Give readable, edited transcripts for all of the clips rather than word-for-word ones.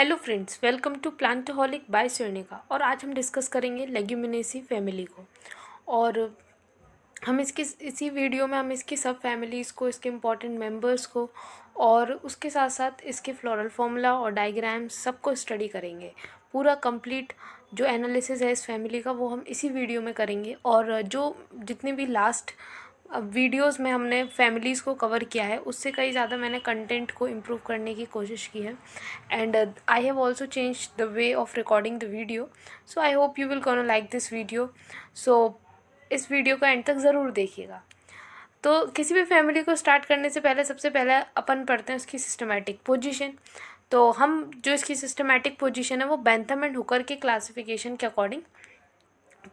Hello friends, welcome to Plantoholic by Swarnika. और आज हम डिस्कस करेंगे लेग्यूमिनेसी फैमिली को। और हम इसी वीडियो में हम इसकी सब फैमिलीज़ को, इसके इम्पॉर्टेंट मेंबर्स को और उसके साथ साथ इसके फ्लोरल फॉर्मूला और डायग्राम्स सबको स्टडी करेंगे। पूरा कंप्लीट जो एनालिसिस है इस फैमिली का वो हम इसी वीडियो में करेंगे। और जो जितने भी लास्ट वीडियोस में हमने फैमिलीज़ को कवर किया है उससे कई ज़्यादा मैंने कंटेंट को इम्प्रूव करने की कोशिश की है। And I have also change the way of recording the video, so I hope you will gonna like this video. So इस वीडियो का एंड तक ज़रूर देखिएगा। तो किसी भी फैमिली को स्टार्ट करने से पहले सबसे पहले अपन पढ़ते हैं उसकी सिस्टमैटिक पोजीशन। तो हम जो इसकी सिस्टमैटिक पोजीशन है वो बेंथम एंड हुकर के क्लासिफिकेशन के अकॉर्डिंग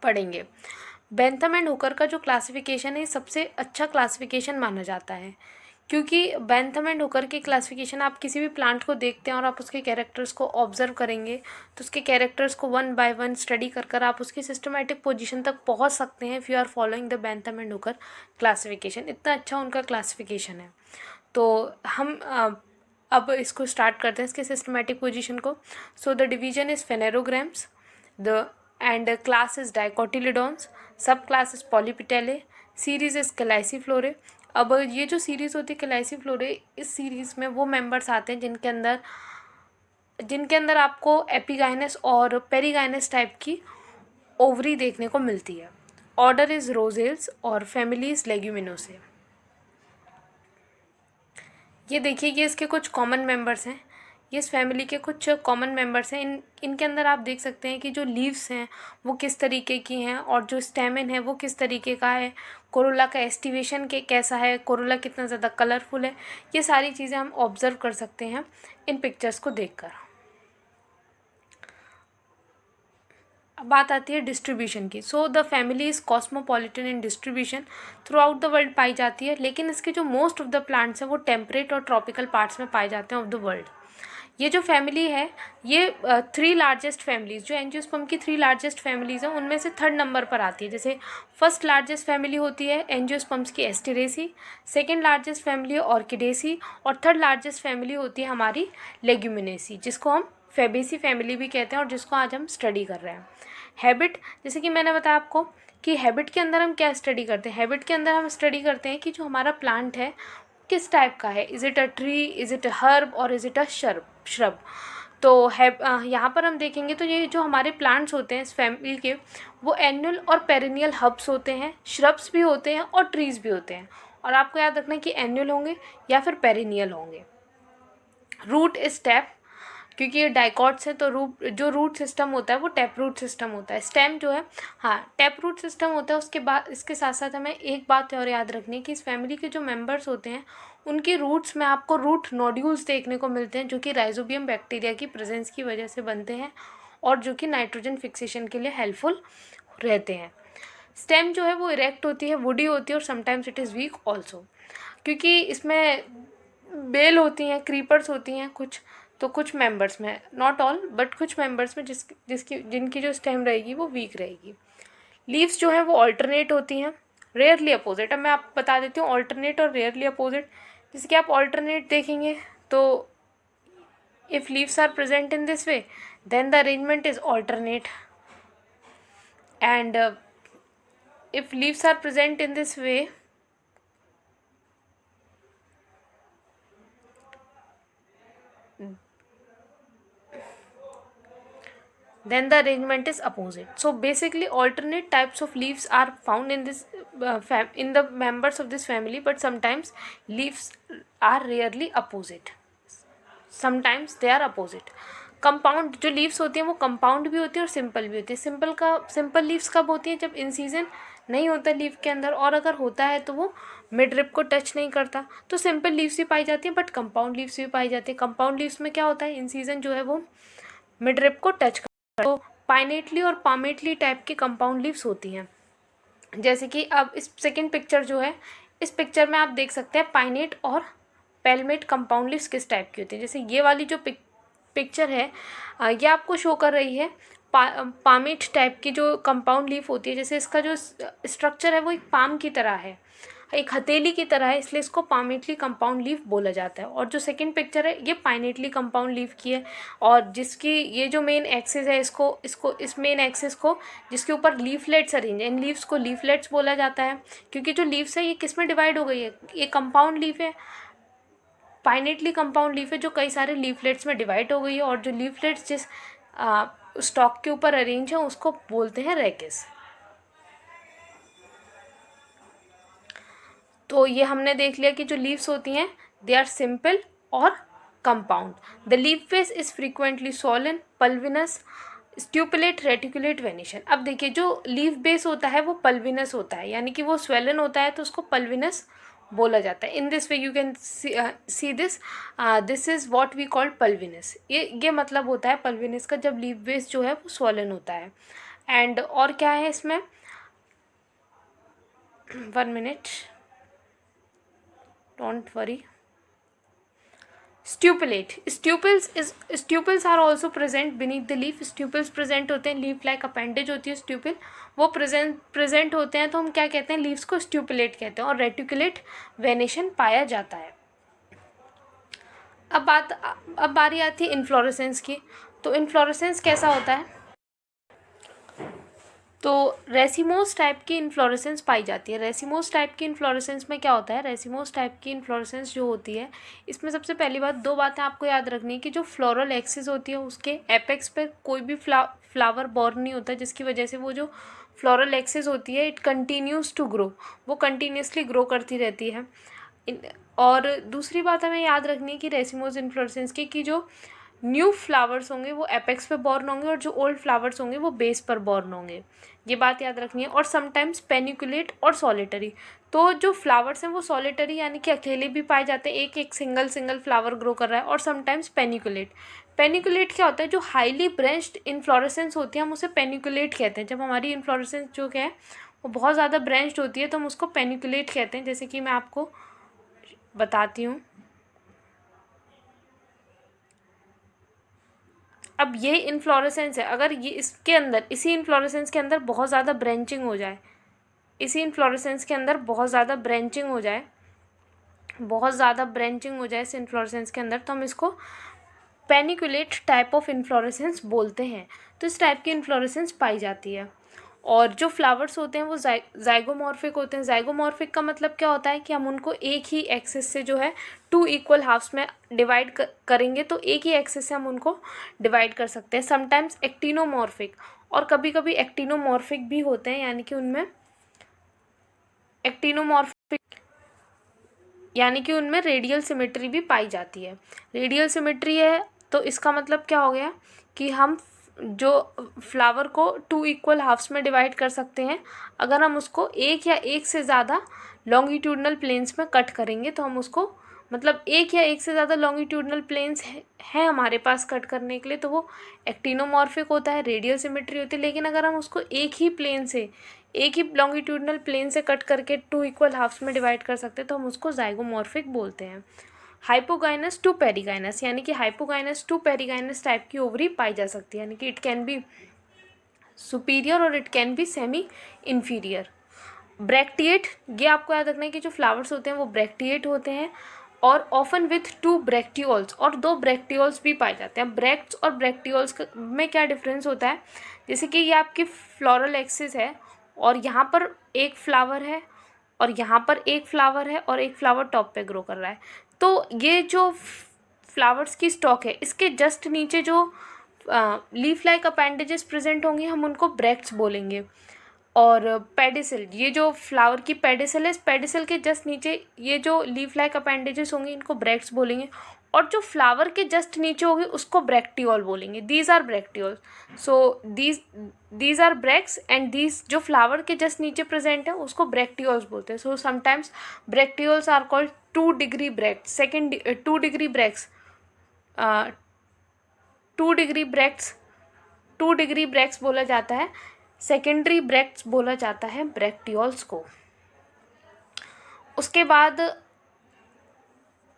पढ़ेंगे। बेंथम एंड हुकर का जो क्लासिफिकेशन है सबसे अच्छा क्लासिफिकेशन माना जाता है, क्योंकि बेंथम एंड हुकर की क्लासिफिकेशन आप किसी भी प्लांट को देखते हैं और आप उसके कैरेक्टर्स को ऑब्जर्व करेंगे तो उसके कैरेक्टर्स को वन बाय वन स्टडी कर कर आप उसकी सिस्टमैटिक पोजीशन तक पहुंच सकते हैं if you are following the Bentham and Hooker classification. इतना अच्छा उनका क्लासिफिकेशन है। तो हम अब इसको स्टार्ट करते हैं इसके सिस्टमैटिक पोजीशन को। So the division is phanerogams, the and class is dicotyledons, sub class is polypetalae, series is calyciflorae. अब ये जो सीरीज़ होती है कैलाइसिफ्लोरे, इस सीरीज़ में वो मेंबर्स आते हैं जिनके अंदर आपको एपिगाइनस और पेरिगाइनस टाइप की ओवरी देखने को मिलती है। ऑर्डर इज रोजेल्स और फैमिली इज लेग्यूमिनोसे। ये देखिए, ये इसके कुछ कॉमन मेंबर्स हैं। ये इस फैमिली के कुछ कॉमन मेंबर्स हैं। इनके अंदर आप देख सकते हैं कि जो लीव्स हैं वो किस तरीके की हैं और जो स्टेमन है वो किस तरीके का है, कोरोला का एस्टिवेशन के कैसा है, कोरोला कितना ज़्यादा कलरफुल है। ये सारी चीज़ें हम ऑब्ज़र्व कर सकते हैं इन पिक्चर्स को देखकर। अब बात आती है डिस्ट्रीब्यूशन की। So the family is cosmopolitan in distribution, throughout the world पाई जाती है, लेकिन इसके जो मोस्ट ऑफ द प्लांट्स हैं वो टेम्परेट और ट्रॉपिकल पार्ट्स में पाए जाते हैं ऑफ द वर्ल्ड। ये जो फैमिली है ये थ्री लार्जेस्ट फैमिलीज़, जो एंजियोस्पर्म की थ्री लार्जेस्ट फैमिलीज़ हैं उनमें से थर्ड नंबर पर आती है। जैसे फर्स्ट लार्जेस्ट फैमिली होती है एंजियोस्पर्म्स की एस्टेरेसी, सेकेंड लार्जेस्ट फैमिली है ऑर्किडेसी और थर्ड लार्जेस्ट फैमिली होती है हमारी लेग्यूमिनेसी, जिसको हम फेबेसी फैमिली भी कहते हैं और जिसको आज हम स्टडी कर रहे हैं। हैबिट, जैसे कि मैंने बताया आपको कि हैबिट के अंदर हम क्या स्टडी करते हैं। हैबिट के अंदर हम स्टडी करते हैं कि जो हमारा प्लांट है किस टाइप का है, is it a tree, is it a herb और इज़ इट अ श्रब। तो है यहाँ पर हम देखेंगे तो ये जो हमारे प्लांट्स होते हैं इस फैमिली के वो एनुअल और पेरिनियल हर्ब्स होते हैं, श्रब्स भी होते हैं और ट्रीज़ भी होते हैं। और आपको याद रखना है कि एनुअल होंगे या फिर पेरिनियल होंगे। रूट इज टैप, क्योंकि ये डाइकॉट्स है तो जो रूट सिस्टम होता है वो टैप रूट सिस्टम होता है। स्टेम जो है टैप रूट सिस्टम होता है। उसके बाद इसके साथ साथ हमें एक बात और याद रखनी है कि इस फैमिली के जो मेंबर्स होते हैं उनके रूट्स में आपको रूट नोड्यूल्स देखने को मिलते हैं, जो कि राइजोबियम बैक्टीरिया की प्रेजेंस की वजह से बनते हैं और जो कि नाइट्रोजन फिक्सेशन के लिए हेल्पफुल रहते हैं। स्टेम जो है वो इरेक्ट होती है, वुडी होती है और sometimes it is week also, क्योंकि इसमें बेल होती हैं, क्रीपर्स होती हैं कुछ मेंबर्स में, नॉट ऑल बट कुछ मेंबर्स में जिनकी जो स्टेम रहेगी वो वीक रहेगी। लीव्स जो है वो ऑल्टरनेट होती हैं, रेयरली अपोजिट। अब मैं आप बता देती हूँ ऑल्टरनेट और रेयरली अपोजिट। जैसे कि आप ऑल्टरनेट देखेंगे तो if leaves are present in this way then the arrangement is alternate, and if leaves are present in this way then the arrangement is opposite. So basically alternate types of leaves are found in this in the members of this family, but sometimes leaves are rarely opposite, sometimes they are opposite. Compound जो leaves होती हैं वो compound भी होती है और simple भी होती है। सिंपल लीव्स कब होती हैं, जब इन सीजन नहीं होता लीव के अंदर, और अगर होता है तो वो मिड रिप को टच नहीं करता, तो सिंपल लीव्स भी पाई जाती हैं बट कंपाउंड लीव्स भी पाई जाती है। कंपाउंड लीव्स में क्या होता है, इन सीजन जो है वो मिड रिप को टच करता है। तो पाइनेटली और पामेटली टाइप की कंपाउंड लीव्स होती हैं। जैसे कि अब इस सेकेंड पिक्चर जो है, इस पिक्चर में आप देख सकते हैं पाइनेट और पेलमेट कंपाउंड लीव्स किस टाइप की होती है। जैसे ये वाली जो पिक्चर है ये आपको शो कर रही है पामेट टाइप की जो कंपाउंड लीफ होती है। जैसे इसका जो स्ट्रक्चर है वो एक पाम की तरह है। एक हथेली की तरह है, इसलिए इसको पामेटली कंपाउंड लीफ बोला जाता है। और जो सेकंड पिक्चर है ये पाइनेटली कंपाउंड लीफ की है, और जिसकी ये जो मेन एक्सिस है इस मेन एक्सिस को जिसके ऊपर लीफलेट्स अरेंज है, इन लीव्स को लीफलेट्स बोला जाता है। क्योंकि जो लीव्स है ये किस में डिवाइड हो गई है, ये कंपाउंड लीफ है, पाइनेटली कंपाउंड लीफ है जो कई सारे लीफलेट्स में डिवाइड हो गई है। और जो लीफलेट्स जिस स्टॉक के ऊपर अरेंज है उसको बोलते हैं रेकिस। तो ये हमने देख लिया कि जो लीव्स होती हैं दे आर सिंपल और compound. The leaf base is frequently swollen, pulvinus, stipulate, reticulate, venation. अब देखिए जो लीफ बेस होता है वो पल्विनस होता है, यानी कि वो स्वेलन होता है, तो उसको पल्विनस बोला जाता है। In this way you can see this is what we call pulvinus. ये मतलब होता है पल्विनस का जब लीफ बेस जो है वो स्वॉलन होता है। एंड और क्या है इसमें, 1 minute, don't worry. Stipulate, stipules are also present beneath the leaf. Stipules present होते हैं, लीफ लाइक अपेंडेज होती है स्ट्यूपल, वो प्रेजेंट होते हैं, तो हम क्या कहते हैं, लीव्स को स्ट्यूपुलेट कहते हैं। और रेटिकुलेट वेनेशन पाया जाता है। अब बारी आती है इन्फ्लोरेसेंस की। तो इन्फ्लोरेसेंस कैसा होता है, तो रेसिमोस टाइप की इन्फ्लोरेसेंस पाई जाती है। रेसिमोस टाइप की इन्फ्लोरेसेंस में क्या होता है, रेसिमोस टाइप की इन्फ्लोरेसेंस जो होती है इसमें सबसे पहली बात, दो बातें आपको याद रखनी है कि जो फ्लोरल एक्सिस होती है उसके एपेक्स पे कोई भी फ्लावर बॉर्न नहीं होता, जिसकी वजह से वो जो फ्लोरल एक्सिस होती है इट कंटिन्यूज़ टू ग्रो, वो कंटिन्यूसली ग्रो करती रहती है। और दूसरी बात हमें याद रखनी है कि रेसिमोस इन्फ्लोरेसेंस की कि जो न्यू फ्लावर्स होंगे वो एपेक्स पे बॉर्न होंगे और जो ओल्ड फ्लावर्स होंगे वो बेस पर बॉर्न होंगे, ये बात याद रखनी है। और समटाइम्स पेनिकुलेट और सॉलिटरी, तो जो फ्लावर्स हैं वो सॉलिटरी यानी कि अकेले भी पाए जाते हैं, एक सिंगल फ्लावर ग्रो कर रहा है। और समटाइम्स पेनिकुलेट क्या होता है, जो हाईली ब्रांच्ड इन्फ्लोरेसेंस होती है हम उसे पेनिकुलेट कहते हैं। जब हमारी इन्फ्लोरेसेंस जो है वो बहुत ज़्यादा ब्रांच्ड होती है तो हम उसको पेनिकुलेट कहते हैं, जैसे कि मैं आपको बताती हूँ। अब ये इन्फ्लोरेसेंस है, अगर ये इसके अंदर इसी इन्फ्लोरेसेंस के अंदर बहुत ज़्यादा ब्रांचिंग हो जाए, इसी इन्फ्लोरेसेंस के अंदर बहुत ज़्यादा ब्रांचिंग हो जाए इस इन्फ्लोरेसेंस के अंदर, तो हम इसको पेनिकुलेट टाइप ऑफ इन्फ्लोरेसेंस बोलते हैं। तो इस टाइप की इन्फ्लोरेसेंस पाई जाती है। और जो फ्लावर्स होते हैं वो जाइगोमॉर्फिक होते हैं। जाइगोमॉर्फिक का मतलब क्या होता है कि हम उनको एक ही एक्सिस से जो है 2 इक्वल हाफ्स में डिवाइड करेंगे, तो एक ही एक्सिस से हम उनको डिवाइड कर सकते हैं। समटाइम्स एक्टिनोमॉर्फिक, और कभी कभी एक्टिनोमॉर्फिक भी होते हैं, यानी कि उनमें रेडियल सिमेट्री भी पाई जाती है। रेडियल सिमेट्री है तो इसका मतलब क्या हो गया कि हम जो फ्लावर को 2 इक्वल हाफ्स में डिवाइड कर सकते हैं। अगर हम उसको एक या एक से ज़्यादा लॉन्गिट्यूडनल प्लेन्स में कट करेंगे तो हम उसको, मतलब एक या एक से ज़्यादा लॉन्गिट्यूडनल प्लेन्स हैं हमारे पास कट करने के लिए, तो वो एक्टिनोमॉर्फिक होता है, रेडियल सिमेट्री होती है। लेकिन अगर हम उसको एक ही लॉन्गिट्यूडनल प्लेन से कट करके 2 इक्वल हाफ्स में डिवाइड कर सकते हैं तो हम उसको जाइगोमॉर्फिक बोलते हैं। हाइपोगाइनस टू पेरिगाइनस, यानी कि हाइपोगाइनस टू पेरिगाइनस टाइप की ओवरी पाई जा सकती है, यानी कि इट कैन बी सुपीरियर और it can be semi inferior. Bracteate, ये आपको याद रखना है कि जो फ्लावर्स होते हैं वो ब्रैक्टिएट होते हैं और ऑफन विथ 2 ब्रैक्टियोल्स, और 2 ब्रैक्टियोल्स भी पाए जाते हैं। ब्रैक्ट्स और ब्रैक्टियोल्स में क्या डिफरेंस होता है, जैसे कि ये आपकी फ्लोरल एक्सिस है और यहाँ पर एक फ्लावर है और यहाँ पर एक फ्लावर है और एक फ्लावर टॉप पे ग्रो कर रहा है, तो ये जो फ्लावर्स की स्टॉक है इसके जस्ट नीचे जो लीफ लाइक अपेंडेजेस प्रेजेंट होंगे हम उनको ब्रैक्ट्स बोलेंगे। और पेडिसल, ये जो फ्लावर की पेडिसल है, इस पेडिसल के जस्ट नीचे ये जो लीफ लाइक अपेंडेजेस होंगे इनको ब्रैक्ट्स बोलेंगे। और जो फ्लावर के जस्ट नीचे होगी उसको ब्रैक्टियोल बोलेंगे। These are bracteole, so these are bracts and these जो फ्लावर के जस्ट नीचे प्रेजेंट है उसको ब्रैक्टियोल्स बोलते हैं। So sometimes bracteoles are called 2 degree bracts, 2 degree bracts, 2 degree bracts बोला जाता है। सेकेंडरी ब्रैक्ट्स बोला जाता है ब्रैक्टियोल्स को। उसके बाद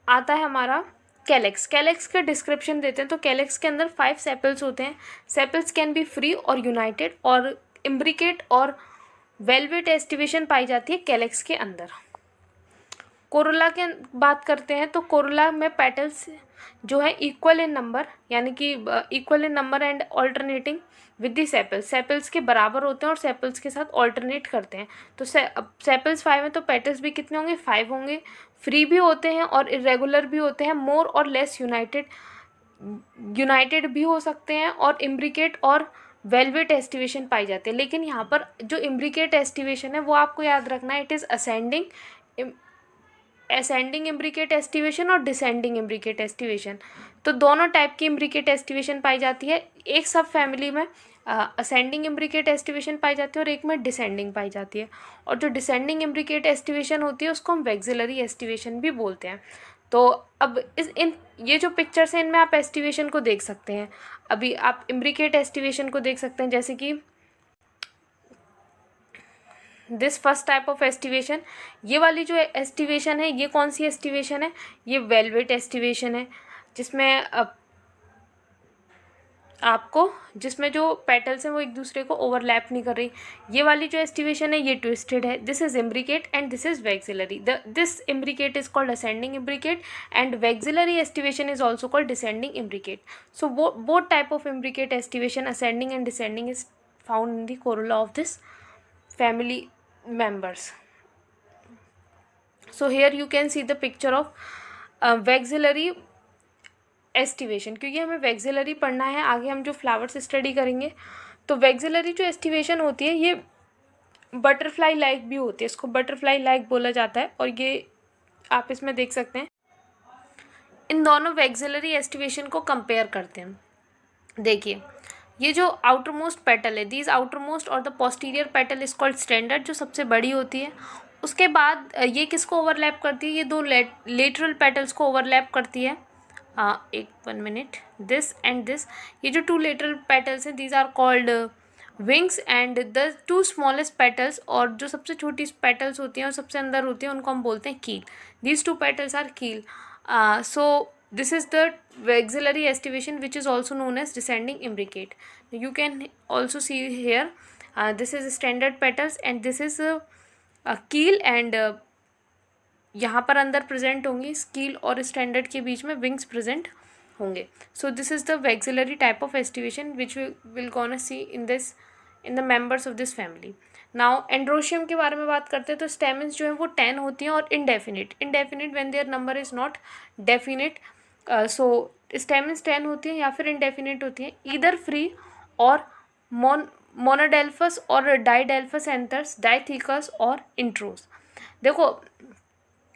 आता है हमारा कैलेक्स। कैलेक्स का डिस्क्रिप्शन देते हैं तो कैलेक्स के अंदर 5 सेपल्स होते हैं। सेपल्स कैन बी फ्री और यूनाइटेड, और इम्ब्रिकेट और वेलवेट एस्टिवेशन पाई जाती है कैलेक्स के अंदर। कोरोला के बात करते हैं तो कोरोला में पेटल्स जो है इक्वल इन नंबर, यानी कि equal in number and alternating with the sepals, sepals के बराबर होते हैं और सेपल्स के साथ ऑल्टरनेट करते हैं। तो सेपल्स 5 हैं तो पेटल्स भी कितने होंगे, 5 होंगे। फ्री भी होते हैं और इरेगुलर भी होते हैं, मोर और लेस यूनाइटेड भी हो सकते हैं, और इम्ब्रिकेट और वेलवेट एस्टिवेशन पाई जाते हैं। लेकिन यहाँ पर जो इम्ब्रिकेट एस्टिवेशन है वो आपको याद रखना है, it is ascending imbricate aestivation और डिसेंडिंग इम्ब्रिकेट एस्टिवेशन। तो दोनों टाइप की इम्ब्रिकेट एस्टिवेशन पाई जाती है। एक सब फैमिली में असेंडिंग इम्ब्रिकेट एस्टिवेशन पाई जाती है और एक में डिसेंडिंग पाई जाती है। और जो डिसेंडिंग इम्ब्रिकेट एस्टिवेशन होती है उसको हम वैक्सिलरी एस्टिवेशन भी बोलते हैं। तो अब ये जो पिक्चर्स हैं इनमें आप एस्टिवेशन को देख सकते हैं। अभी आप इम्ब्रिकेट एस्टिवेशन को देख सकते हैं, जैसे कि this first type of aestivation. ये वाली जो एस्टिवेशन है ये कौन सी एस्टिवेशन है, ये वेलवेट एस्टिवेशन है, जिसमें जिसमें जो पेटल्स हैं वो एक दूसरे को ओवरलैप नहीं कर रही। ये वाली जो एस्टिवेशन है ये ट्विस्टेड है, this is imbricate and this is vexillary. This imbricate is called ascending imbricate and vexillary aestivation is also called descending imbricate. So both type of imbricate aestivation, ascending and descending, is found in the corolla of this family members. So here you can see the picture of vexillary aestivation, क्योंकि हमें vexillary पढ़ना है, आगे हम जो flowers study करेंगे। तो vexillary जो एस्टिवेशन होती है ये बटरफ्लाई लाइक भी होती है, इसको बटरफ्लाई लाइक बोला जाता है। और ये आप इसमें देख सकते हैं, इन दोनों वैक्सिलरी एस्टिवेशन को कंपेयर करते हैं। देखिए ये जो आउटर मोस्ट पेटल है, दीज आउटर मोस्ट और the posterior petal is called standard, जो सबसे बड़ी होती है। उसके बाद ये किसको ओवरलैप करती है, ये दो लेटरल पेटल्स को ओवरलैप करती है। एक 1 मिनट, दिस एंड दिस, ये जो 2 लेटरल पेटल्स हैं these are called wings, and the 2 smallest petals, और जो सबसे छोटी पेटल्स होती हैं और सबसे अंदर होती हैं उनको हम बोलते हैं कील। दीज 2 पेटल्स आर कील। So this is the vexillary estivation which is also known as descending imbricate. You can also see here this is standard petals and this is a keel, and यहाँ पर अंदर present होंगी, skill और standard के बीच में wings present होंगे। So this is the vexillary type of aestivation which we will gonna see in the members of this family. Now androecium के बारे में बात करते हैं तो स्टेमन्स जो है वो 10 होती हैं और indefinite when their number is not definite. So stamens 10 होती हैं या फिर इंडेफिनिट होती हैं, ईदर फ्री और मोनोडेल्फस और डाइडेल्फस एंथर्स, डाइथिकस और इंट्रोस। देखो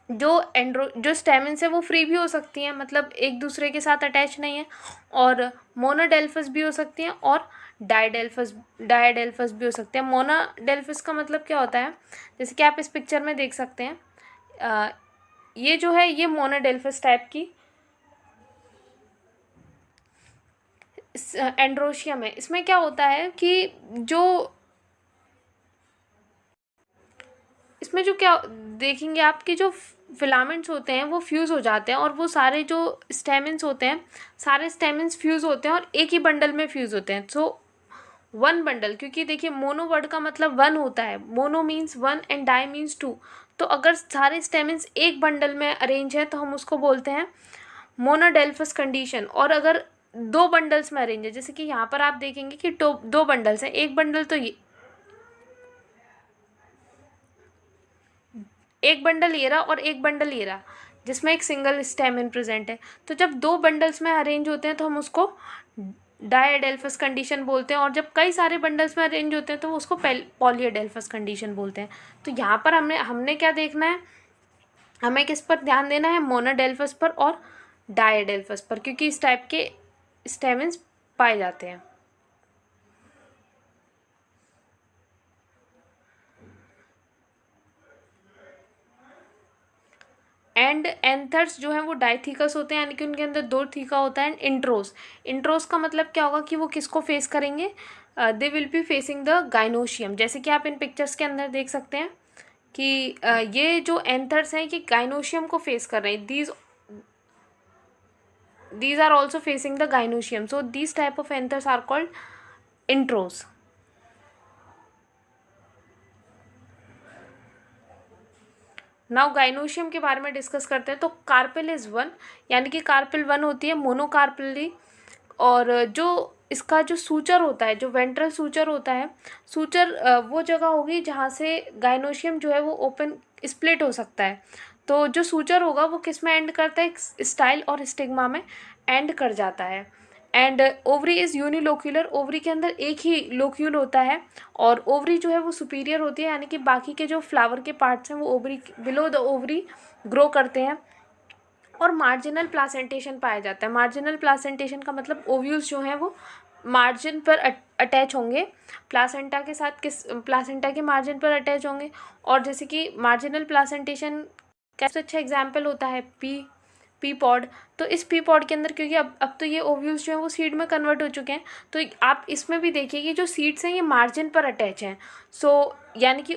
जो स्टेमन्स है वो फ्री भी हो सकती हैं, मतलब एक दूसरे के साथ अटैच नहीं है, और मोनोडेल्फस भी हो सकती हैं और डायडेल्फस भी हो सकते हैं। मोनोडेल्फस का मतलब क्या होता है, जैसे कि आप इस पिक्चर में देख सकते हैं, ये जो है ये मोनोडेल्फस टाइप की एंड्रोशियम है। इसमें क्या होता है कि इसमें जो क्या देखेंगे आप कि जो फिलामेंट्स होते हैं वो फ्यूज़ हो जाते हैं, और वो सारे जो स्टेमन्स होते हैं सारे स्टेमन्स फ्यूज़ होते हैं और एक ही बंडल में फ्यूज़ होते हैं। सो 1 बंडल, क्योंकि देखिए मोनो वर्ड का मतलब 1 होता है, mono means 1 and di means 2। तो अगर सारे स्टेमन्स एक बंडल में अरेंज है तो हम उसको बोलते हैं मोनोडेल्फस कंडीशन। और अगर 2 बंडल्स में अरेंज है, जैसे कि यहाँ पर आप देखेंगे कि 2 बंडल्स हैं, एक बंडल तो ये, एक बंडल ये रहा और एक बंडल ये रहा, जिसमें एक सिंगल स्टेमन प्रेजेंट है। तो जब 2 बंडल्स में अरेंज होते हैं तो हम उसको डायडेल्फस कंडीशन बोलते हैं, और जब कई सारे बंडल्स में अरेंज होते हैं तो उसको पॉलीडेल्फस कंडीशन बोलते हैं। तो यहाँ पर हमने क्या देखना है, हमें किस पर ध्यान देना है, मोनोडेल्फस पर और डायडेल्फस पर, क्योंकि इस टाइप के स्टेमन्स पाए जाते हैं। एंड एंथर्स जो हैं वो डाइथिकस होते हैं, यानी कि उनके अंदर 2 थीका होता है। एंड इंट्रोस का मतलब क्या होगा कि वो किसको फेस करेंगे, they will be facing the gynoecium. जैसे कि आप इन पिक्चर्स के अंदर देख सकते हैं कि ये जो एंथर्स हैं ये गाइनोशियम को फेस कर रहे हैं, these are also facing the gynoecium. So these type of anthers are called intros. Now gynoecium के बारे में डिस्कस करते हैं। तो कार्पेल इज़ वन, यानी कि कार्पेल वन होती है मोनोकार्पली। और जो इसका जो सूचर होता है, जो वेंट्रल सूचर होता है, सूचर वो जगह होगी जहाँ से गाइनोशियम जो है वो ओपन स्प्लिट हो सकता है। तो जो सूचर होगा वो किस में एंड करता है, स्टाइल और स्टिग्मा में एंड कर जाता है। And ovary is unilocular, ovary के अंदर एक ही लोक्यूल होता है। और ओवरी जो है वो सुपीरियर होती है, यानी कि बाकी के जो फ्लावर के पार्ट्स हैं वो ovary below the ovary grow करते हैं। और मार्जिनल प्लासेंटेशन पाया जाता है। मार्जिनल प्लासेंटेशन का मतलब ओव्यूल्स जो हैं वो मार्जिन पर अटैच होंगे, प्लासेंटा के साथ, किस प्लासेंटा के मार्जिन पर अटैच होंगे। और जैसे कि मार्जिनल प्लासेंटेशन का सबसे अच्छा एग्जाम्पल होता है पी पॉड। तो इस पी पॉड के अंदर, क्योंकि अब तो ये ओव्यूल्स जो हैं वो सीड में कन्वर्ट हो चुके हैं, तो आप इसमें भी देखिए कि जो सीड्स हैं ये मार्जिन पर अटैच हैं। सो यानी कि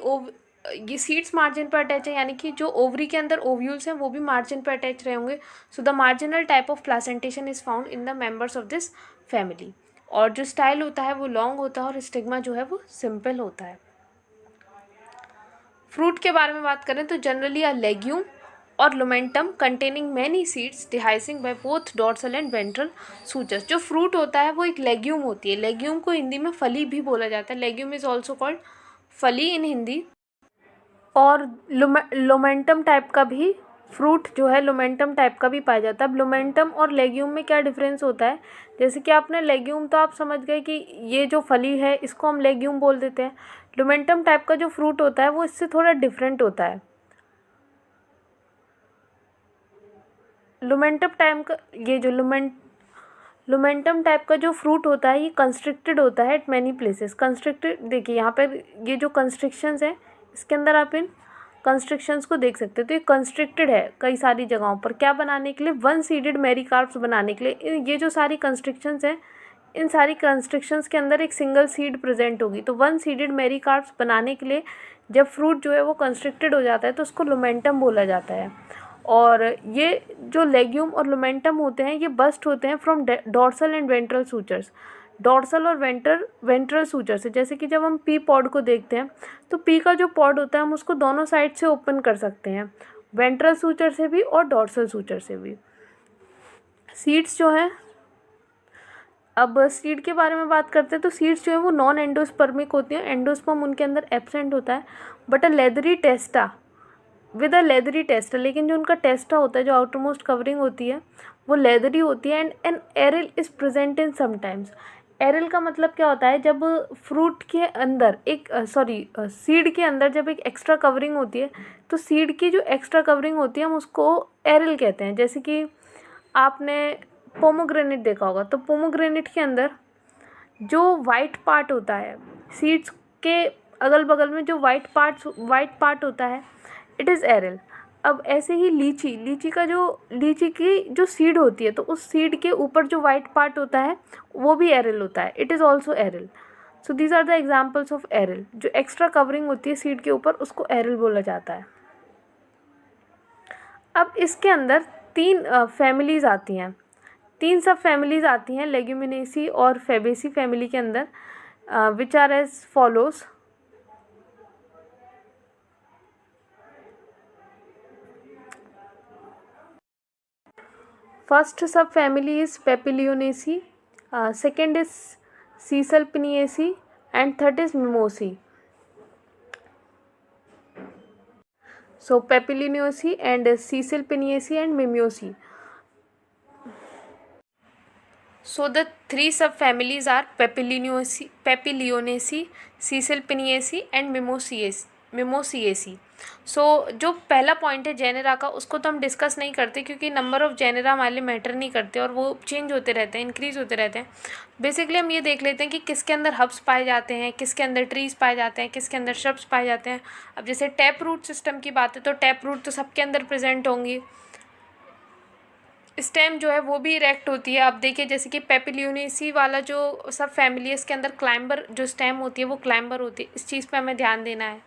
ये सीड्स मार्जिन पर अटैच है, यानी कि जो ओवरी के अंदर ओव्यूल्स हैं वो भी मार्जिन पर अटैच रहे होंगे। So the marginal type of placentation is found in the members of this family. और जो स्टाइल होता है वो लॉन्ग होता है और स्टिग्मा जो है वो सिंपल होता है। फ्रूट के बारे में बात करें तो जनरली अ लेग्यूम और lomentum containing many seeds dehiscing by both dorsal and ventral sutures. जो फ्रूट होता है वो एक लेग्यूम होती है। लेग्यूम को हिंदी में फली भी बोला जाता है। लेग्यूम इज ऑल्सो कॉल्ड फली इन हिंदी। और लुमेंटम टाइप का भी फ्रूट जो है लुमेंटम टाइप का भी पाया जाता है। अब लुमेंटम और लेग्यूम में क्या डिफरेंस होता है, जैसे कि आपने लेग्यूम तो आप समझ गए कि ये जो फली है इसको हम लेग्यूम बोल देते हैं। लुमेंटम टाइप का जो फ्रूट होता है वो इससे थोड़ा डिफरेंट होता है। लुमेंटम टाइप का ये जो लुमेंटम टाइप का जो फ्रूट होता है ये कंस्ट्रिक्टेड होता है एट मैनी प्लेसेस। कंस्ट्रिक्टेड देखिए यहाँ पर ये जो कंस्ट्रिक्शंस हैं इसके अंदर आप इन कंस्ट्रिक्शंस को देख सकते हैं। तो ये कंस्ट्रिक्टेड है कई सारी जगहों पर, क्या बनाने के लिए, वन सीडेड मेरिकार्प्स बनाने के लिए। ये जो सारी कंस्ट्रिक्शंस हैं इन सारी कंस्ट्रिक्शंस के अंदर एक सिंगल सीड प्रेजेंट होगी। तो वन सीडेड मेरिकार्प्स बनाने के लिए जब फ्रूट जो है वो कंस्ट्रिक्टेड हो जाता है तो उसको लुमेंटम बोला जाता है। और ये जो लेग्यूम और लुमेंटम होते हैं ये बस्ट होते हैं from dorsal and ventral sutures. Dorsal और वेंट्रल सूचर से, जैसे कि जब हम पी पॉड को देखते हैं तो पी का जो पॉड होता है हम उसको दोनों साइड से ओपन कर सकते हैं, वेंट्रल सूचर से भी और डॉर्सल सूचर से भी। सीड्स जो हैं, अब सीड के बारे में बात करते हैं तो सीड्स जो है वो नॉन एंडोस्पर्मिक होती हैं। एंडोस्पर्म उनके अंदर एब्सेंट होता है, but a leathery testa with a leathery testa. लेकिन जो उनका टेस्टा होता है, जो आउटर मोस्ट कवरिंग होती है वो लेदरी होती है। And an aril is present in sometimes. Aril का मतलब क्या होता है, जब फ्रूट के अंदर एक सीड के अंदर जब एक एक्स्ट्रा कवरिंग होती है तो सीड की जो एक्स्ट्रा कवरिंग होती है हम उसको एरिल कहते हैं। जैसे कि आपने पोमोग्रेनेट देखा होगा, तो पोमोग्रेनेट के अंदर जो वाइट पार्ट होता है, सीड्स के अगल बगल में जो वाइट पार्ट होता है, इट इज़ एरिल। अब ऐसे ही लीची की जो सीड होती है तो उस सीड के ऊपर जो वाइट पार्ट होता है वो भी एरिल होता है, it is also aril. So these are the examples of aril. जो एक्स्ट्रा कवरिंग होती है सीड के ऊपर उसको एरिल बोला जाता है। अब इसके अंदर तीन फैमिलीज़ आती हैं, तीन सब फैमिलीज़ आती हैं लेग्यूमिनेसी और फेबेसी फैमिली के अंदर, which are as follows. First sub family is papilionaceae, second is caesalpiniaceae and third is mimosae. So Papilionaceae and Caesalpiniaceae and Mimiosae. So the three subfamilies are Papilionaceae, Caesalpiniaceae and Mimosiaceae. सो जो पहला point है genera का उसको तो हम discuss नहीं करते क्योंकि नंबर ऑफ जेनेरा हमारे लिए मैटर नहीं करते और वो चेंज होते रहते हैं, इंक्रीज़ होते रहते हैं। बेसिकली हम ये देख लेते हैं कि किसके अंदर हब्स पाए जाते हैं, किसके अंदर ट्रीज़ पाए जाते हैं, किसके अंदर श्रब्स पाए जाते हैं। अब जैसे टैप रूट सिस्टम की बात है तो टैप रूट तो सबके अंदर प्रेजेंट होंगी। स्टेम जो है वो भी इरेक्ट होती है। अब देखिए जैसे कि पेपिलियोनेसी वाला जो सब फैमिली है इसके अंदर क्लाइंबर जो स्टेम होती है वो क्लाइंबर होती है, इस चीज़ पे हमें ध्यान देना है।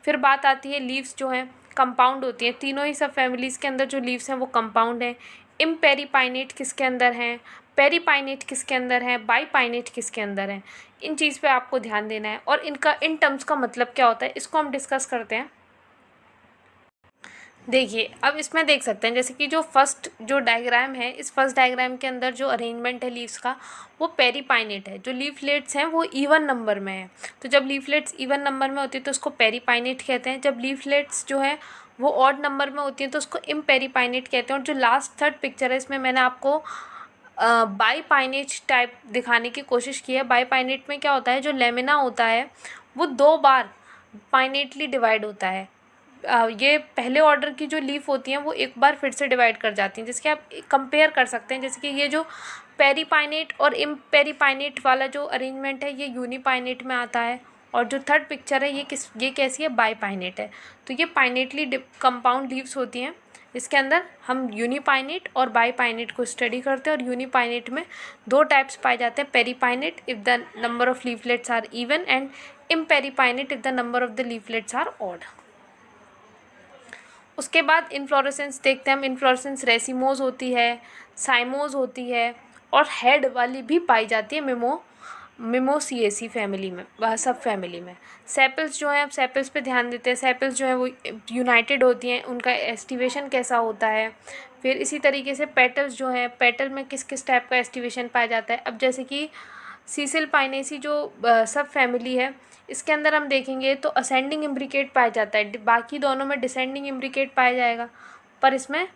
फिर बात आती है लीव्स जो हैं कंपाउंड होती हैं, तीनों ही सब फैमिलीज़ के अंदर जो लीव्स हैं वो कंपाउंड हैं। इम्पेरीपाइनेट किसके अंदर हैं, पेरीपाइनेट किसके अंदर हैं, बाईपाइनेट किसके अंदर हैं, इन चीज़ पे आपको ध्यान देना है। और इनका इन टर्म्स का मतलब क्या होता है इसको हम डिस्कस करते हैं। देखिए, अब इसमें देख सकते हैं जैसे कि जो फर्स्ट जो डायग्राम है, इस फर्स्ट डायग्राम के अंदर जो अरेंजमेंट है लीव्स का, वो पेरीपाइनेट है। जो लीफलेट्स हैं वो इवन नंबर में है। तो जब लीफलेट्स इवन नंबर में होती है तो उसको पेरीपाइनेट कहते हैं। जब लीफलेट्स जो है वो ऑड नंबर में होती है तो उसको इम्पेरीपाइनेट कहते हैं। और जो लास्ट थर्ड पिक्चर है, इसमें मैंने आपको बाईपाइनेट टाइप दिखाने की कोशिश की है। बाईपाइनेट में क्या होता है, जो लेमिना होता है वो 2 बार पाइनेटली डिवाइड होता है। ये पहले ऑर्डर की जो लीफ होती हैं वो एक बार फिर से डिवाइड कर जाती हैं, जिसके आप कंपेयर कर सकते हैं। जैसे कि ये जो पेरीपाइनेट और इम्पेरीपाइनेट वाला जो अरेंजमेंट है ये यूनिपाइनेट में आता है। और जो थर्ड पिक्चर है ये कैसी है, बाईपाइनेट है। तो ये पाइनेटली कंपाउंड लीव्स होती हैं। इसके अंदर हम यूनिपाइनेट और बाईपाइनेट को स्टडी करते हैं। और यूनिपाइनेट में 2 टाइप्स पाए जाते हैं, paripinnate if the number of leaflets are even and imparipinnate if the number of the leaflets are odd. उसके बाद इन्फ्लोरेसेंस देखते हैं हम। इन्फ्लोरेसेंस रेसिमोज होती है, साइमोज होती है और हेड वाली भी पाई जाती है मिमोसिएसी फैमिली में, वह सब फैमिली में। सेपल्स जो हैं, अब सेपल्स पे ध्यान देते हैं। सेपल्स जो है वो यूनाइटेड होती हैं, उनका एस्टिवेशन कैसा होता है। फिर इसी तरीके से पेटल्स जो हैं, पेटल में किस किस टाइप का एस्टिवेशन पाया जाता है। अब जैसे कि सीसिल पाइनेसी जो सब फैमिली है, इसके अंदर हम देखेंगे तो असेंडिंग इम्ब्रिकेट पाया जाता है। बाकी दोनों में डिसेंडिंग इम्ब्रिकेट पाया जाएगा, पर इसमें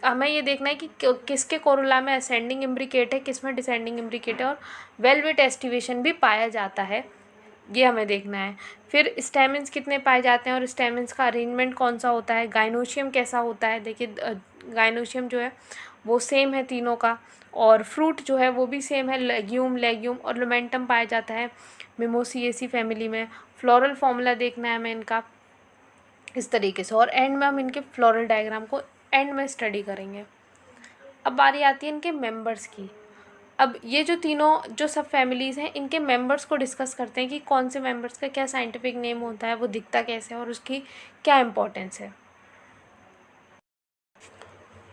हमें ये देखना है कि किसके कोरोला में असेंडिंग इम्ब्रिकेट है, किस में डिसेंडिंग इम्ब्रिकेट है। और वेलवेट एस्टिवेशन भी पाया जाता है, ये हमें देखना है। फिर स्टेमिन्स कितने पाए जाते हैं और स्टेमिन्स का अरेंजमेंट कौन सा होता है। गाइनोशियम कैसा होता है, देखिए गाइनोशियम जो है वो सेम है तीनों का। और फ्रूट जो है वो भी सेम है, लेग्यूम और लुमेंटम पाया जाता है मिमोसिएसी फैमिली में। फ्लोरल फॉर्मूला देखना है हमें इनका इस तरीके से। और एंड में हम इनके फ्लोरल डायग्राम को एंड में स्टडी करेंगे। अब बारी आती है इनके मेंबर्स की। अब ये जो तीनों जो सब फैमिलीज़ हैं, इनके मेंबर्स को डिस्कस करते हैं कि कौन से मेंबर्स का क्या साइंटिफिक नेम होता है, वो दिखता कैसे है और उसकी क्या इम्पोर्टेंस है।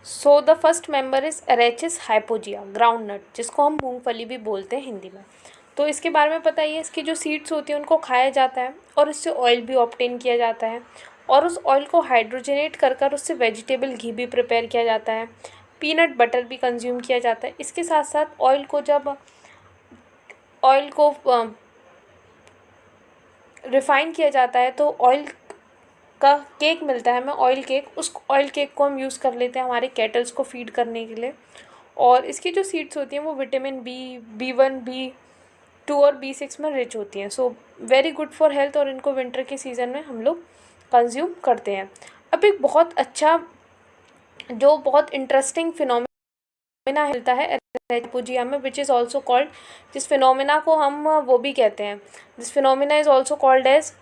So the first member is arachis hypogaea, groundnut, जिसको हम मूंगफली भी बोलते हैं हिंदी में। तो इसके बारे में पता ही है, इसकी जो सीड्स होती हैं उनको खाया जाता है और इससे ऑयल भी ऑब्टेन किया जाता है। और उस ऑयल को हाइड्रोजनेट कर कर उससे वेजिटेबल घी भी प्रिपेयर किया जाता है। पीनट बटर भी कंज्यूम किया जाता है। इसके साथ साथ ऑयल को रिफ़ाइन किया जाता है तो ऑयल का केक मिलता है हमें, ऑयल केक। उस ऑयल केक को हम यूज़ कर लेते हैं हमारे कैटल्स को फीड करने के लिए। और इसकी जो सीड्स होती हैं वो विटामिन B1, B2 और B6 में रिच होती हैं। So very good for health, और इनको विंटर के सीज़न में हम लोग कंज्यूम करते हैं। अब एक बहुत अच्छा जो बहुत इंटरेस्टिंग फिनोमिना मिलता है हाइपोजिया में, विच इज़ ऑल्सो कॉल्ड, जिस फिनोमिना को हम वो भी कहते हैं, this phenomena is also called as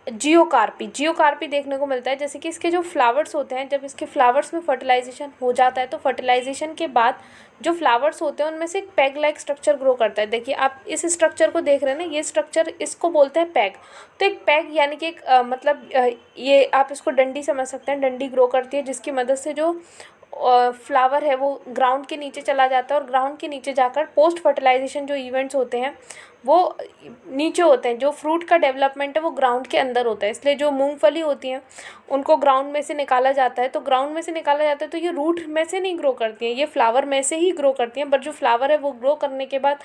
geocarpy देखने को मिलता है। जैसे कि इसके जो फ्लावर्स होते हैं, जब इसके फ्लावर्स में फर्टिलाइजेशन हो जाता है तो फर्टिलाइजेशन के बाद जो फ्लावर्स होते हैं उनमें से एक पैग लाइक स्ट्रक्चर ग्रो करता है। देखिए आप इस स्ट्रक्चर को देख रहे हैं ना, ये स्ट्रक्चर, इसको बोलते हैं पैग। तो एक पैग यानी कि एक ये आप इसको डंडी समझ सकते हैं, डंडी ग्रो करती है जिसकी मदद से जो फ्लावर है वो ग्राउंड के नीचे चला जाता है। और ग्राउंड के नीचे जाकर पोस्ट फर्टिलाइजेशन जो इवेंट्स होते हैं वो नीचे होते हैं। जो फ्रूट का डेवलपमेंट है वो ग्राउंड के अंदर होता है। इसलिए जो मूंगफली होती हैं उनको ग्राउंड में से निकाला जाता है। तो ग्राउंड में से निकाला जाता है तो ये रूट में से नहीं ग्रो करती हैं, ये फ्लावर में से ही ग्रो करती हैं। बट जो फ्लावर है वो ग्रो करने के बाद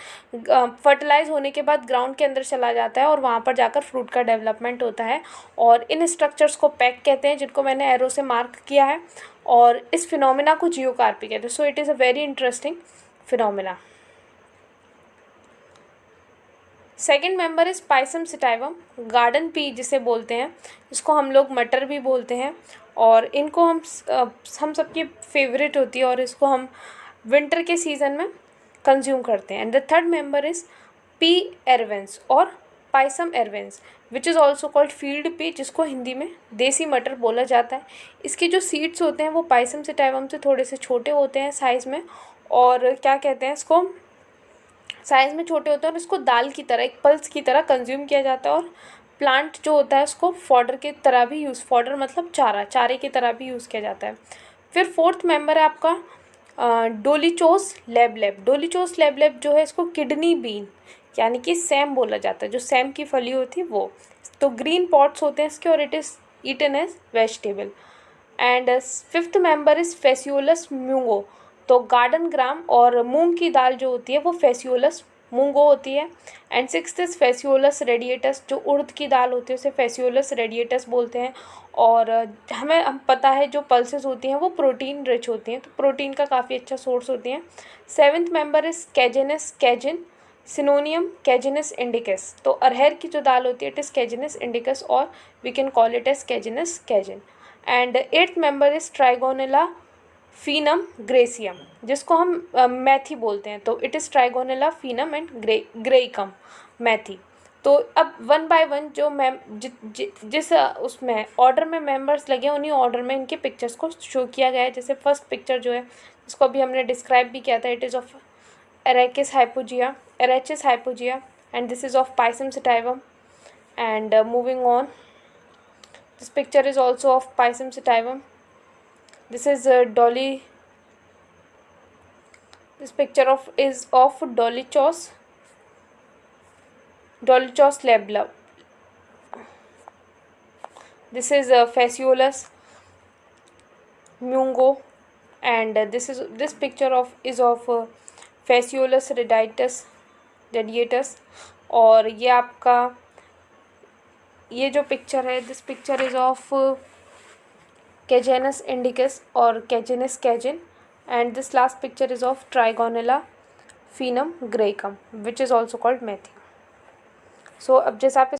फर्टिलाइज होने के बाद ग्राउंड के अंदर चला जाता है और वहाँ पर जाकर फ्रूट का डेवलपमेंट होता है। और इन स्ट्रक्चर्स को पैग कहते हैं, जिनको मैंने एरो से मार्क किया है। और इस फिनोमिना को जियोकार्पी कहते हैं। So it is a very interesting phenomena. Second member is Pisum sativum, garden pea जिसे बोलते हैं, इसको हम लोग मटर भी बोलते हैं। और इनको हम सबकी फेवरेट होती है और इसको हम विंटर के सीज़न में कंज्यूम करते हैं। And the third member is P arvense और pisum arvense, which is also called field pea, जिसको हिंदी में देसी मटर बोला जाता है। इसकी जो सीड्स होते हैं वो पाइसम सिटाइवम से थोड़े से छोटे होते हैं साइज़ में, और क्या कहते हैं इसको, साइज़ में छोटे होते हैं। और इसको दाल की तरह, एक पल्स की तरह कंज्यूम किया जाता है। और प्लांट जो होता है उसको फॉडर की तरह भी फॉडर मतलब चारे की तरह भी यूज़ किया जाता है। फिर फोर्थ मेंबर है आपका डोलीचोस लैबलैब। डोलीचोस लैबलैब जो है इसको किडनी बीन यानी कि सैम बोला जाता है, जो सैम की फली होती है वो। तो ग्रीन पॉट्स होते हैं इसके और it is eaten as vegetable. And fifth member is phaseolus mungo, तो गार्डन ग्राम और मूंग की दाल जो होती है वो फेसियोलस मूंगो होती है। एंड सिक्स्थ इज फेसियोलस रेडिएटस, जो उड़द की दाल होती है उसे फेसियोलस रेडिएटस बोलते हैं। और हम पता है जो पल्सेस होती हैं वो प्रोटीन रिच होती हैं, तो प्रोटीन का काफ़ी अच्छा सोर्स होती हैं। Seventh member is cajanus cajan, synonym cajanus indicus, तो अरहर की जो दाल होती है इट इज़ कैजिनस इंडिकस और we can call it as cajanus cajan. And eighth member is trigonella foenum graecum, जिसको हम मैथी बोलते हैं, तो it is trigonella foenum and graecum methi. तो अब वन बाय वन जो जिस उसमें ऑर्डर में मेंबर्स लगे हैं उन्हीं ऑर्डर में इनके पिक्चर्स को शो किया गया है। जैसे फर्स्ट पिक्चर जो है जिसको अभी हमने डिस्क्राइब भी किया था, it is of arachis hypogaea and this is of pisum sativum. And moving on, this picture is also of pisum sativum. This is Dolly. This picture is of Dolichos labla. This is Phaseolus mungo, and this picture is of Phaseolus radiatus. और ये आपका ये जो picture है, this picture is of cajanus indicus और cajanus cajan, and this last picture is of trigonella foenum graecum which is also called methi. So अब जैसे आप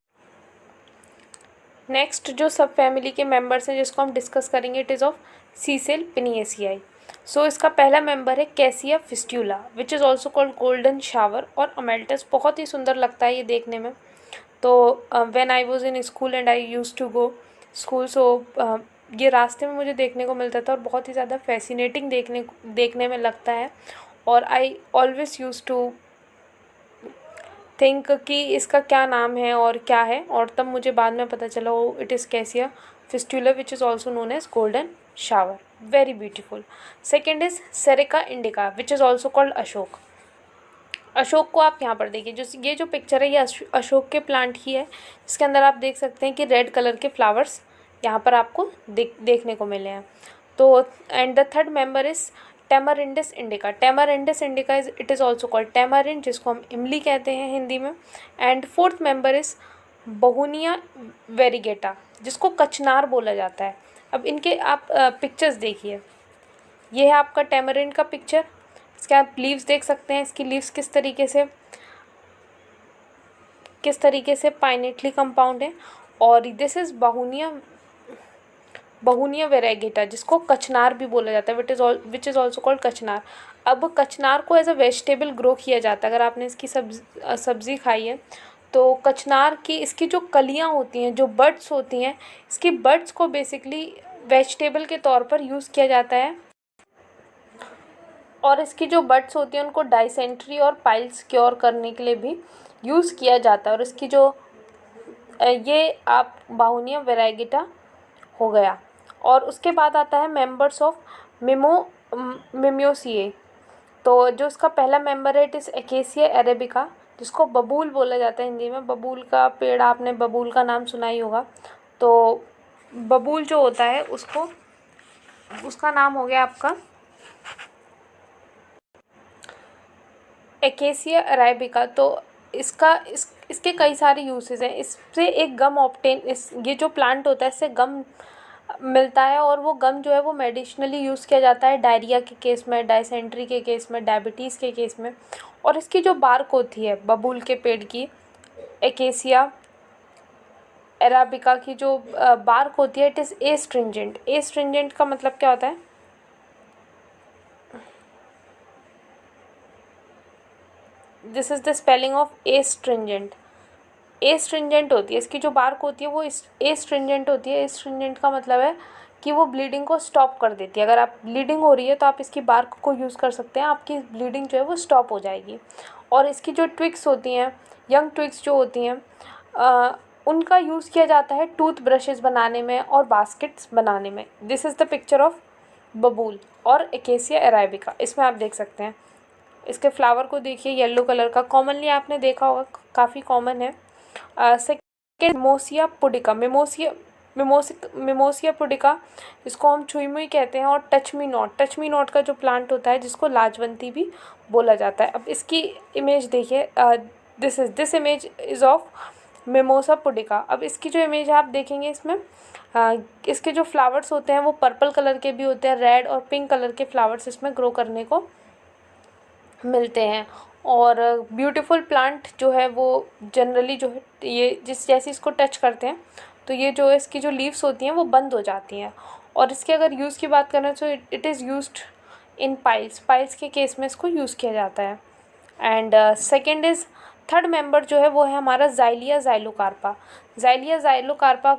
नेक्स्ट जो सब फैमिली के मेंबर्स हैं जिसको हम डिस्कस करेंगे, it is of caesalpiniaceae. So इसका पहला मेंबर है cassia fistula which is also called golden shower और अमेल्टस। बहुत ही सुंदर लगता है ये देखने में। तो when I was in school and I used to go school, so ये रास्ते में मुझे देखने को मिलता था और बहुत ही ज़्यादा फैसिनेटिंग देखने में लगता है। और I always use to think कि इसका क्या नाम है और क्या है, और तब मुझे बाद में पता चला वो it is cassia fistula which is also known as golden shower, very beautiful. Second is saraca indica which is also called ashok. अशोक को आप यहाँ पर देखिए, जो ये जो पिक्चर है ये अशोक के प्लांट की है, जिसके अंदर आप देख सकते हैं कि रेड कलर के फ्लावर्स यहाँ पर आपको देखने को मिले हैं। तो and the third member is tamarindus indica. Tamarindus indica it is also called tamarind, जिसको हम इमली कहते हैं हिंदी में। And fourth member is bauhinia variegata, जिसको कचनार बोला जाता है। अब इनके आप पिक्चर्स देखिए, ये है आपका टेमारिंड का पिक्चर। इसके आप लीव्स देख सकते हैं, इसकी लीव्स किस तरीके से पाइनेटली कंपाउंड है। और दिस इज़ बहुनिया वेराइगेटा, जिसको कचनार भी बोला जाता है, विच इज़ ऑल्सो कॉल्ड कचनार। अब कचनार को एज अ वेजिटेबल ग्रो किया जाता है। अगर आपने इसकी सब्ज़ी खाई है तो कचनार की इसकी जो कलियाँ होती हैं, जो बड्स होती हैं, इसकी बड्स को बेसिकली वेजिटेबल के तौर पर यूज़ किया जाता है। और इसकी जो बड्स होती हैं उनको डाइसेंट्री और पाइल्स क्योर करने के लिए भी यूज़ किया जाता है। और इसकी जो ये आप बाहुनिया वेराइगेटा हो गया। और उसके बाद आता है मेंबर्स ऑफ मिमियोसिए। तो जो इसका पहला मेंबर है इट इज़ एकेसिया अरेबिका, जिसको बबूल बोला जाता है हिंदी में। बबूल का पेड़, आपने बबूल का नाम सुना ही होगा। तो बबूल जो होता है उसका नाम हो गया आपका एकेसिया अरेबिका। तो इसके कई सारे यूसेस हैं। इससे एक गम ये जो प्लांट होता है इससे गम मिलता है, और वो गम जो है वो मेडिसिनली यूज़ किया जाता है डायरिया के केस में, डाइसेंट्री के केस में, डायबिटीज़ के केस में। और इसकी जो बार्क होती है बबूल के पेड़ की, एकेसिया अरेबिका की जो बार्क होती है इट इज़ एस्ट्रिंजेंट। एस्ट्रिंजेंट का मतलब क्या होता है? This is the spelling of astringent. Astringent होती है, इसकी जो बार्क होती है वो एस्ट्रिंजेंट होती है। एस्ट्रिंजेंट का मतलब है कि वो ब्लीडिंग को स्टॉप कर देती है। अगर आप ब्लीडिंग हो रही है तो आप इसकी बार्क को यूज़ कर सकते हैं, आपकी ब्लीडिंग जो है वो स्टॉप हो जाएगी। और इसकी जो ट्विक्स होती हैं, यंग ट्विक्स जो होती हैं, उनका यूज़ किया जाता है टूथ ब्रशेस बनाने में और बास्केट्स बनाने में। This is the picture of बबूल और एकेसिया अरेबिका। इसमें आप देख सकते हैं, इसके फ्लावर को देखिए येलो कलर का, कॉमनली आपने देखा होगा, काफ़ी कॉमन है। मिमोसिया पुडिका, मिमोसिया पुडिका, जिसको हम छुई मुई कहते हैं, और टच मी नॉट का जो प्लांट होता है जिसको लाजवंती भी बोला जाता है। अब इसकी इमेज देखिए, this image is of mimosa pudica. अब इसकी जो इमेज आप देखेंगे इसमें इसके जो फ्लावर्स होते हैं वो पर्पल कलर के भी होते हैं, रेड और पिंक कलर के फ्लावर्स इसमें ग्रो करने को मिलते हैं। और ब्यूटीफुल प्लांट जो है वो जनरली जो है ये जैसे इसको टच करते हैं तो ये जो इसकी जो लीव्स होती हैं वो बंद हो जाती हैं। और इसके अगर यूज़ की बात करें तो it is used in piles के केस में इसको यूज़ किया जाता है। एंड थर्ड मेंबर जो है वो है हमारा ज़ाइलिया ज़ाइलोकार्पा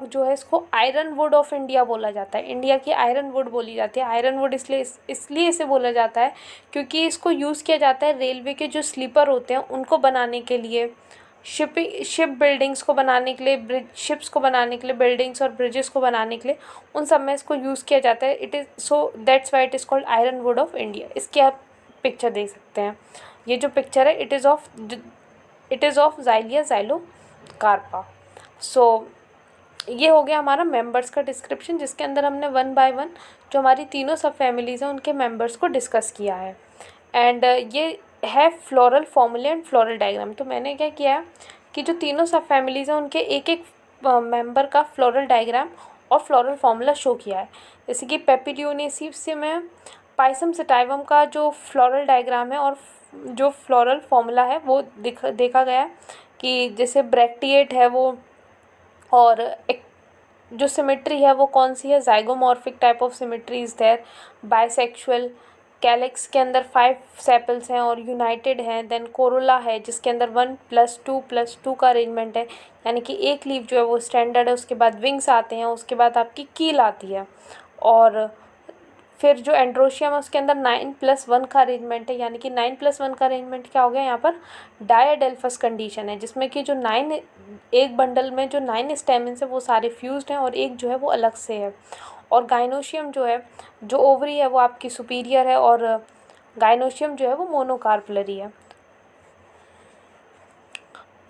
जो है इसको आयरन वुड ऑफ इंडिया बोला जाता है। इंडिया की आयरन वुड बोली जाती है। आयरन वुड इसलिए इसे बोला जाता है क्योंकि इसको यूज़ किया जाता है रेलवे के जो स्लीपर होते हैं उनको बनाने के लिए, शिप बिल्डिंग्स को बनाने के लिए, शिप्स को बनाने के लिए, बिल्डिंग्स और ब्रिजेस को बनाने के लिए, उन सब में इसको यूज़ किया जाता है। It is so that's why it is called iron would of India. इसकी आप पिक्चर देख सकते हैं। ये जो पिक्चर है इट इज़ ऑफ ज़ाइलिया ज़ाइलोकार्पा। सो ये हो गया हमारा मेंबर्स का डिस्क्रिप्शन, जिसके अंदर हमने वन बाय वन जो हमारी तीनों सब फैमिलीज़ हैं उनके मेंबर्स को डिस्कस किया है। एंड ये है फ्लोरल फॉर्मूले एंड फ्लोरल डायग्राम। तो मैंने क्या किया है कि जो तीनों सब फैमिलीज़ हैं उनके एक एक मेंबर का फ्लोरल डायग्राम और फ्लोरल फार्मूला शो किया है। जैसे कि पेपिलियोनेसी से में पाइसम सटाइवम का जो फ्लोरल डायग्राम है और जो फ्लोरल फार्मूला है वो देखा गया कि जैसे ब्रैक्टिएट है वो, और एक जो सिमेट्री है वो कौन सी है, zygomorphic type of symmetry is there, bisexual, calyx के अंदर 5 सेपल्स हैं और यूनाइटेड हैं। देन कोरोला है जिसके अंदर 1+2+2 का अरेंजमेंट है, यानी कि एक लीफ जो है वो स्टैंडर्ड है, उसके बाद विंग्स आते हैं, उसके बाद आपकी कील आती है। और फिर जो एंड्रोशियम है उसके अंदर 9+1 का अरेंजमेंट है, यानी कि 9+1 का अरेंजमेंट क्या हो गया यहाँ पर, डायाडेल्फस कंडीशन है, जिसमें कि जो 9 एक बंडल में जो 9 स्टेमेंस है वो सारे फ्यूज्ड हैं और एक जो है वो अलग से है। और गाइनोशियम जो है, जो ओवरी है वो आपकी सुपीरियर है और गाइनोशियम जो है वो मोनोकार्पलरी है।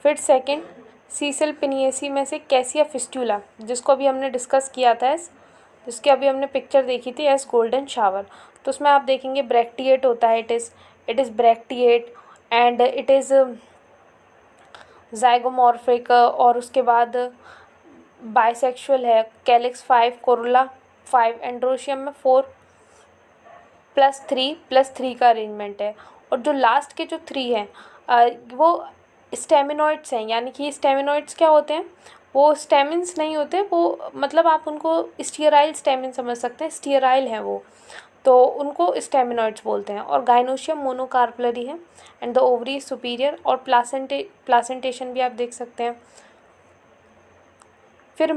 फिर सेकंड सीसल पिनियेसी में से कैसिया फिस्टुला, जिसको अभी हमने डिस्कस किया था, जिसकी अभी हमने पिक्चर देखी थी एज गोल्डन शावर। तो उसमें आप देखेंगे ब्रैक्टिएट होता है, it is bracteate and it is zygomorphic, और उसके बाद बाइसेक्सुअल है, कैलिक्स 5, कोरोला 5, एंड्रोशियम में 4+3+3 का अरेंजमेंट है। और जो लास्ट के जो 3 हैं वो स्टेमिनॉइड्स हैं, यानी कि स्टेमिनॉइड्स क्या होते हैं, वो स्टेमिन्स नहीं होते, वो मतलब आप उनको स्टीराइल स्टेमिन समझ सकते हैं, स्टीराइल हैं वो, तो उनको स्टेमिनॉइड्स बोलते हैं। और गाइनोशियम मोनोकार्पलरी है एंड द ओवरी सुपीरियर, और प्लासेंटेशन भी आप देख सकते हैं। फिर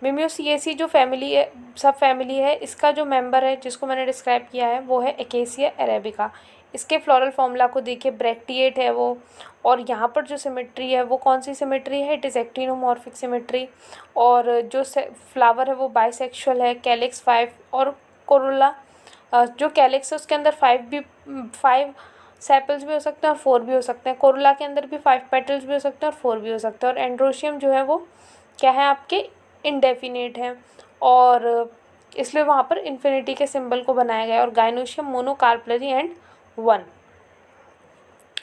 मिम्योसिएसी जो फैमिली है, सब फैमिली है, इसका जो मेंबर है जिसको मैंने डिस्क्राइब किया है वो है एकेसिया अरेबिका। इसके फ्लोरल फार्मूला को देखिए, ब्रैक्टिएट है वो, और यहाँ पर जो सिमेट्री है वो कौन सी सिमेट्री है, इट इज़ एक्टिनोमॉर्फिक सिमेट्री। और जो फ्लावर है वो बाइसेक्सुअल है, कैलिक्स 5, और कोरोला जो कैलिक्स है उसके अंदर 5 सेपल्स भी हो सकते हैं और 4 भी हो सकते हैं। कोरोला के अंदर भी 5 पेटल्स भी हो सकते हैं और 4 भी हो सकते हैं। और एंड्रोशियम जो है वो क्या है आपके, इंडेफिनेट है, और इसलिए वहाँ पर इन्फिनिटी के सिंबल को बनाया गया है। और gynoecium monocarpellary and 1।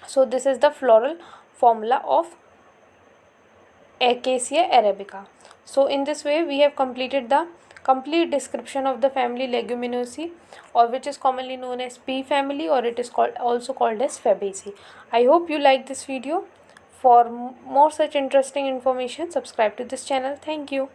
So this is the floral formula of Acacia arabica. So in this way we have completed the complete description of the family Leguminosae, or which is commonly known as pea family, or it is also called as Fabaceae. I hope you like this video. For more such interesting information, subscribe to this channel. Thank you.